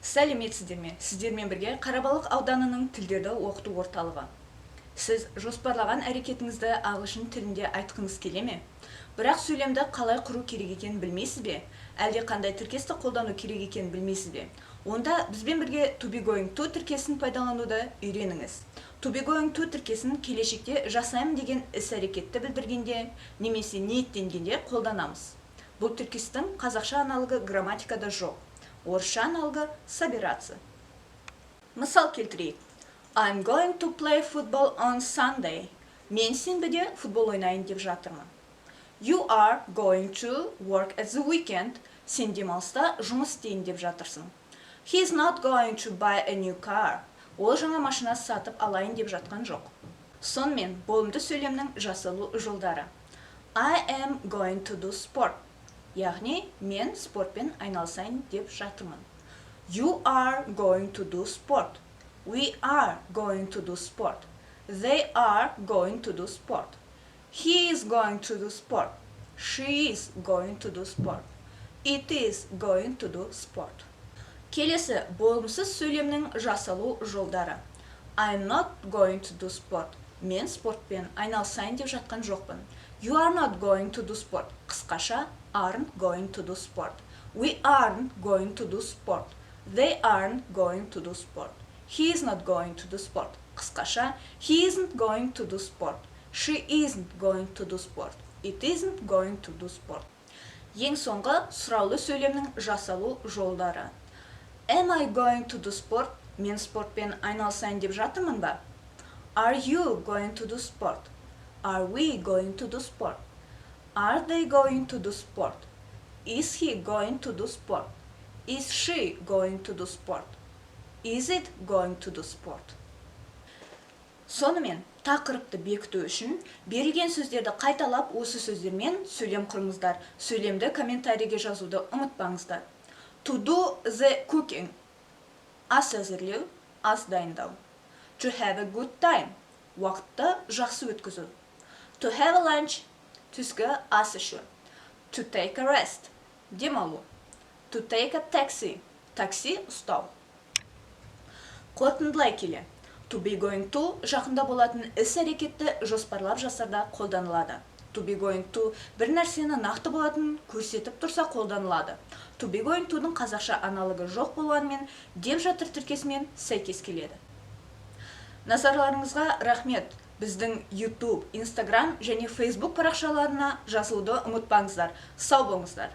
Сәлеметсіздер ме? Сіздермен бірге Қарабалық ауданының тілдерді оқыту орталығы. Сіз жоспарлаған әрекетіңізді ағылшын тілінде айтқыңыз келе ме? Бірақ сөйлемді қалай құру керек екенін білмейсіз бе? Әлде қандай тіркесті қолдану керек екенін білмейсіз бе? Онда бізбен бірге to be going to тіркесін пайдалануды үйреніңіз. To be going to тіркесін келешекте жасаймын деген іс-әрекетті білдіргенде немесе ниеттенгенде қолданамыз. Бұл тіркестің қазақша аналогы грамматикада жоқ. Орысша аналогы собираться. Мысал келтірейік. I'm going to play football on Sunday. Мен сенбіде футбол ойнайын деп жатырмын. You are going to work at the weekend. Сен демалыста жұмыс істейін деп жатырсың. He's not going to buy a new car. Ол жаңа машина сатып алайын деп жатқан жоқ. Сонымен болымды сөйлемнің жасалу жолдары. I am going to do sport. Яғни, мен спортпен айналысайын деп жатырмын. You are going to do sport. We are going to do sport. They are going to do sport. He is going to do sport. She is going to do sport. It is going to do sport. Келесі болымсыз сөйлемнің жасалу жолдары. I'm not going to do sport. Мен спортпен айналысайын деп жатқан жоқпын. You are not going to do sport. Қысқаша, aren't going to do sport. We aren't going to do sport. They aren't going to do sport. He is not going to do sport. Қысқаша, he isn't going to do sport. She isn't going to do sport. It isn't going to do sport. Ең соңғы сұраулы сөйлемнің жасалу жолдары. Am I going to do sport? Мен спортпен айналысайын деп жатырмын ба? Are you going to do sport? Are we going to do sport? Are they going to do sport? Is he going to do sport? Is she going to do sport? Is it going to do sport? Сонымен, тақырыпты бекіту үшін берілген сөздерді қайталап осы сөздермен сөйлем құрыңыздар. Сөйлемді комментарийге жазуды ұмытпаңыздар. To do the cooking. Ас әзірлеу, ас дайындау. To have a good time. Уақытты жақсы өткізу. To have a lunch. Түскі ас ішу. To take a rest. Демалу. To take a taxi. Такси ұстау. Қорытындылай келе. To be going to жақында болатын іс-әрекетті жоспарлап жасарда қолданылады. To be going to бір нәрсені нақты болатын көрсетіп тұрса қолданылады. To be going to'ның қазақша аналогы жоқ болғанымен деп жатыр тіркесімен сәйкес келеді. Назарларыңызға рахмет. Біздің YouTube, Instagram және Facebook парақшаларына жазылуды ұмытпаңыздар. Сау болыңыздар.